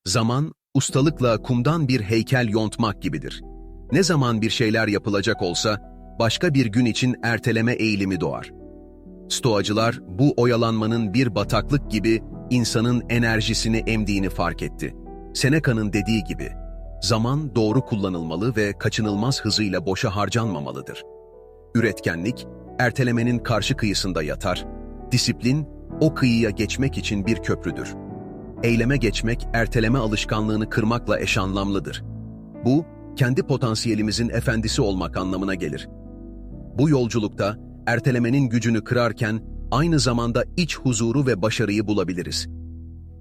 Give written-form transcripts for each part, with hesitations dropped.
Zaman, ustalıkla kumdan bir heykel yontmak gibidir. Ne zaman bir şeyler yapılacak olsa, başka bir gün için erteleme eğilimi doğar. Stoacılar, bu oyalanmanın bir bataklık gibi insanın enerjisini emdiğini fark etti. Seneca'nın dediği gibi, zaman doğru kullanılmalı ve kaçınılmaz hızıyla boşa harcanmamalıdır. Üretkenlik, ertelemenin karşı kıyısında yatar, disiplin, o kıyıya geçmek için bir köprüdür. Eyleme geçmek, erteleme alışkanlığını kırmakla eş anlamlıdır. Bu, kendi potansiyelimizin efendisi olmak anlamına gelir. Bu yolculukta, ertelemenin gücünü kırarken, aynı zamanda iç huzuru ve başarıyı bulabiliriz.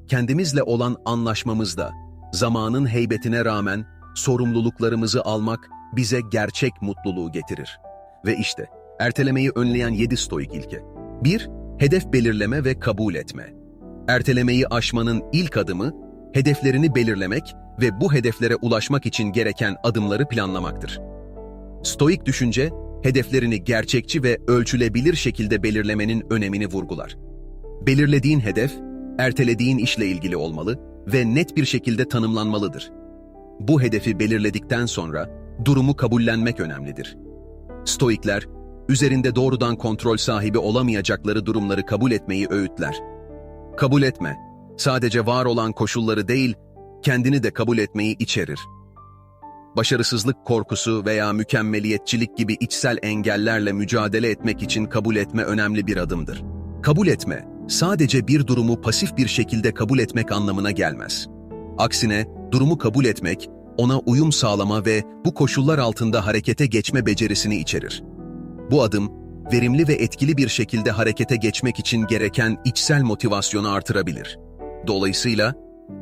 Kendimizle olan anlaşmamızda, zamanın heybetine rağmen, sorumluluklarımızı almak bize gerçek mutluluğu getirir. Ve işte, ertelemeyi önleyen 7 stoik ilke. 1. Hedef belirleme ve kabul etme. Ertelemeyi aşmanın ilk adımı, hedeflerini belirlemek ve bu hedeflere ulaşmak için gereken adımları planlamaktır. Stoik düşünce, hedeflerini gerçekçi ve ölçülebilir şekilde belirlemenin önemini vurgular. Belirlediğin hedef, ertelediğin işle ilgili olmalı ve net bir şekilde tanımlanmalıdır. Bu hedefi belirledikten sonra, durumu kabullenmek önemlidir. Stoikler, üzerinde doğrudan kontrol sahibi olamayacakları durumları kabul etmeyi öğütler. Kabul etme, sadece var olan koşulları değil, kendini de kabul etmeyi içerir. Başarısızlık korkusu veya mükemmeliyetçilik gibi içsel engellerle mücadele etmek için kabul etme önemli bir adımdır. Kabul etme, sadece bir durumu pasif bir şekilde kabul etmek anlamına gelmez. Aksine, durumu kabul etmek, ona uyum sağlama ve bu koşullar altında harekete geçme becerisini içerir. Bu adım, verimli ve etkili bir şekilde harekete geçmek için gereken içsel motivasyonu artırabilir. Dolayısıyla,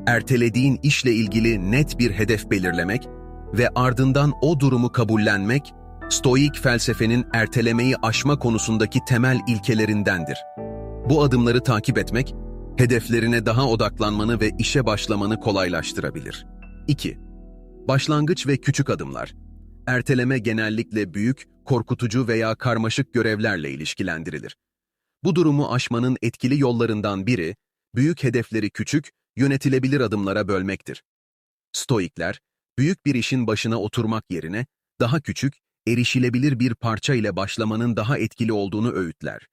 ertelediğin işle ilgili net bir hedef belirlemek ve ardından o durumu kabullenmek, Stoik felsefenin ertelemeyi aşma konusundaki temel ilkelerindendir. Bu adımları takip etmek, hedeflerine daha odaklanmanı ve işe başlamanı kolaylaştırabilir. 2. Başlangıç ve küçük adımlar. Erteleme genellikle büyük, korkutucu veya karmaşık görevlerle ilişkilendirilir. Bu durumu aşmanın etkili yollarından biri, büyük hedefleri küçük, yönetilebilir adımlara bölmektir. Stoikler, büyük bir işin başına oturmak yerine, daha küçük, erişilebilir bir parça ile başlamanın daha etkili olduğunu öğütler.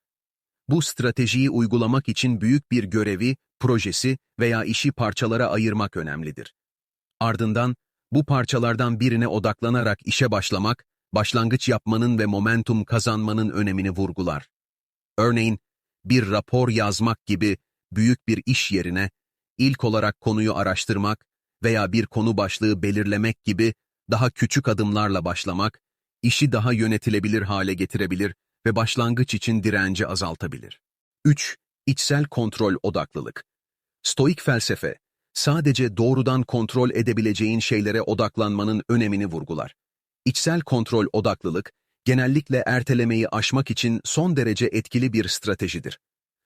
Bu stratejiyi uygulamak için büyük bir görevi, projesi veya işi parçalara ayırmak önemlidir. Ardından, bu parçalardan birine odaklanarak işe başlamak, başlangıç yapmanın ve momentum kazanmanın önemini vurgular. Örneğin, bir rapor yazmak gibi büyük bir iş yerine, ilk olarak konuyu araştırmak veya bir konu başlığı belirlemek gibi daha küçük adımlarla başlamak, işi daha yönetilebilir hale getirebilir ve başlangıç için direnci azaltabilir. 3. İçsel kontrol odaklılık. Stoik felsefe, sadece doğrudan kontrol edebileceğin şeylere odaklanmanın önemini vurgular. İçsel kontrol odaklılık, genellikle ertelemeyi aşmak için son derece etkili bir stratejidir.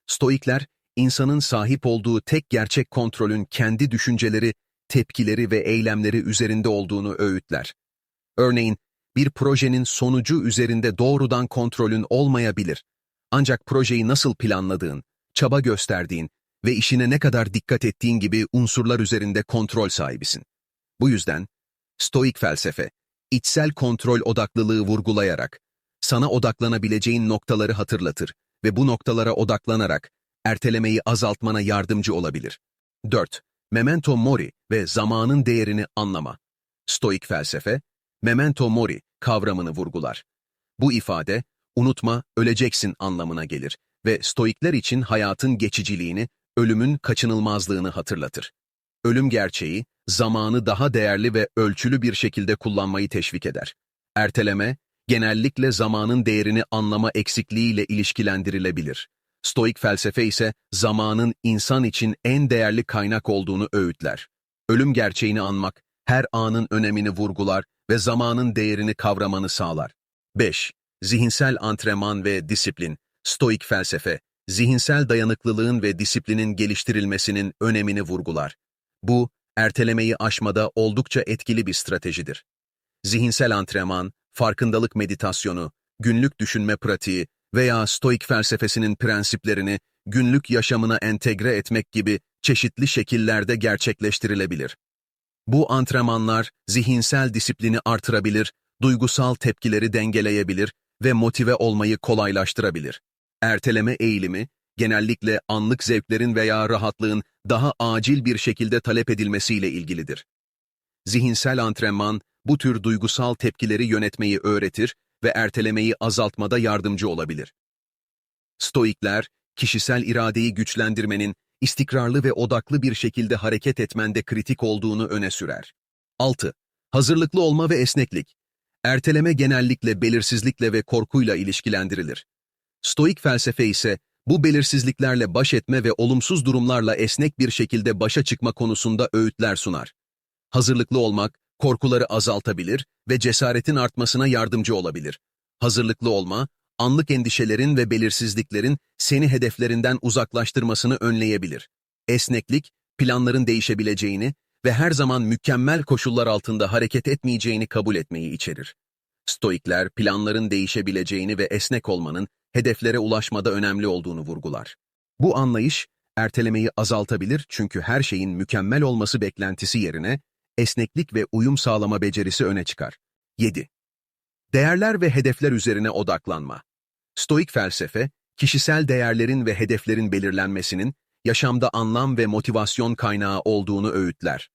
Stoikler, insanın sahip olduğu tek gerçek kontrolün kendi düşünceleri, tepkileri ve eylemleri üzerinde olduğunu öğütler. Örneğin, bir projenin sonucu üzerinde doğrudan kontrolün olmayabilir. Ancak projeyi nasıl planladığın, çaba gösterdiğin ve işine ne kadar dikkat ettiğin gibi unsurlar üzerinde kontrol sahibisin. Bu yüzden, Stoik felsefe, içsel kontrol odaklılığı vurgulayarak, sana odaklanabileceğin noktaları hatırlatır ve bu noktalara odaklanarak ertelemeyi azaltmana yardımcı olabilir. 4. Memento mori ve zamanın değerini anlama. Stoik felsefe, memento mori kavramını vurgular. Bu ifade, unutma, öleceksin anlamına gelir ve Stoikler için hayatın geçiciliğini, ölümün kaçınılmazlığını hatırlatır. Ölüm gerçeği, zamanı daha değerli ve ölçülü bir şekilde kullanmayı teşvik eder. Erteleme, genellikle zamanın değerini anlama eksikliğiyle ilişkilendirilebilir. Stoik felsefe ise zamanın insan için en değerli kaynak olduğunu öğütler. Ölüm gerçeğini anmak, her anın önemini vurgular ve zamanın değerini kavramanı sağlar. 5. Zihinsel antrenman ve disiplin. Stoik felsefe, zihinsel dayanıklılığın ve disiplinin geliştirilmesinin önemini vurgular. Bu, ertelemeyi aşmada oldukça etkili bir stratejidir. Zihinsel antrenman, farkındalık meditasyonu, günlük düşünme pratiği veya Stoik felsefesinin prensiplerini günlük yaşamına entegre etmek gibi çeşitli şekillerde gerçekleştirilebilir. Bu antrenmanlar zihinsel disiplini artırabilir, duygusal tepkileri dengeleyebilir ve motive olmayı kolaylaştırabilir. Erteleme eğilimi, genellikle anlık zevklerin veya rahatlığın daha acil bir şekilde talep edilmesiyle ilgilidir. Zihinsel antrenman, bu tür duygusal tepkileri yönetmeyi öğretir ve ertelemeyi azaltmada yardımcı olabilir. Stoikler, kişisel iradeyi güçlendirmenin, istikrarlı ve odaklı bir şekilde hareket etmende kritik olduğunu öne sürer. 6. Hazırlıklı olma ve esneklik. Erteleme genellikle belirsizlikle ve korkuyla ilişkilendirilir. Stoik felsefe ise, bu belirsizliklerle baş etme ve olumsuz durumlarla esnek bir şekilde başa çıkma konusunda öğütler sunar. Hazırlıklı olmak, korkuları azaltabilir ve cesaretin artmasına yardımcı olabilir. Hazırlıklı olma, anlık endişelerin ve belirsizliklerin seni hedeflerinden uzaklaştırmasını önleyebilir. Esneklik, planların değişebileceğini ve her zaman mükemmel koşullar altında hareket etmeyeceğini kabul etmeyi içerir. Stoikler, planların değişebileceğini ve esnek olmanın hedeflere ulaşmada önemli olduğunu vurgular. Bu anlayış, ertelemeyi azaltabilir çünkü her şeyin mükemmel olması beklentisi yerine, esneklik ve uyum sağlama becerisi öne çıkar. 7. Değerler ve hedefler üzerine odaklanma. Stoik felsefe, kişisel değerlerin ve hedeflerin belirlenmesinin, yaşamda anlam ve motivasyon kaynağı olduğunu öğütler.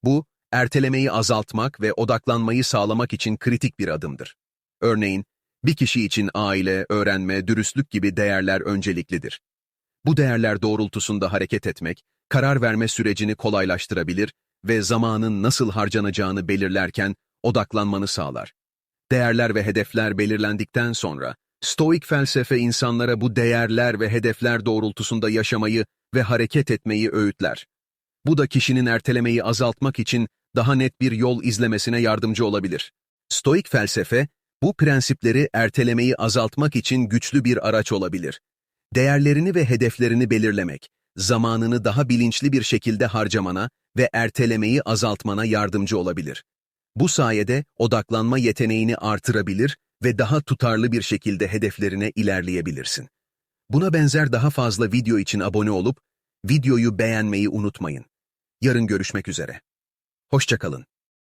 Bu, ertelemeyi azaltmak ve odaklanmayı sağlamak için kritik bir adımdır. Örneğin, bir kişi için aile, öğrenme, dürüstlük gibi değerler önceliklidir. Bu değerler doğrultusunda hareket etmek, karar verme sürecini kolaylaştırabilir ve zamanın nasıl harcanacağını belirlerken odaklanmanı sağlar. Değerler ve hedefler belirlendikten sonra, Stoik felsefe insanlara bu değerler ve hedefler doğrultusunda yaşamayı ve hareket etmeyi öğütler. Bu da kişinin ertelemeyi azaltmak için daha net bir yol izlemesine yardımcı olabilir. Stoik felsefe, bu prensipleri ertelemeyi azaltmak için güçlü bir araç olabilir. Değerlerini ve hedeflerini belirlemek, zamanını daha bilinçli bir şekilde harcamana ve ertelemeyi azaltmana yardımcı olabilir. Bu sayede odaklanma yeteneğini artırabilir ve daha tutarlı bir şekilde hedeflerine ilerleyebilirsin. Buna benzer daha fazla video için abone olup, videoyu beğenmeyi unutmayın. Yarın görüşmek üzere. Hoşça kalın.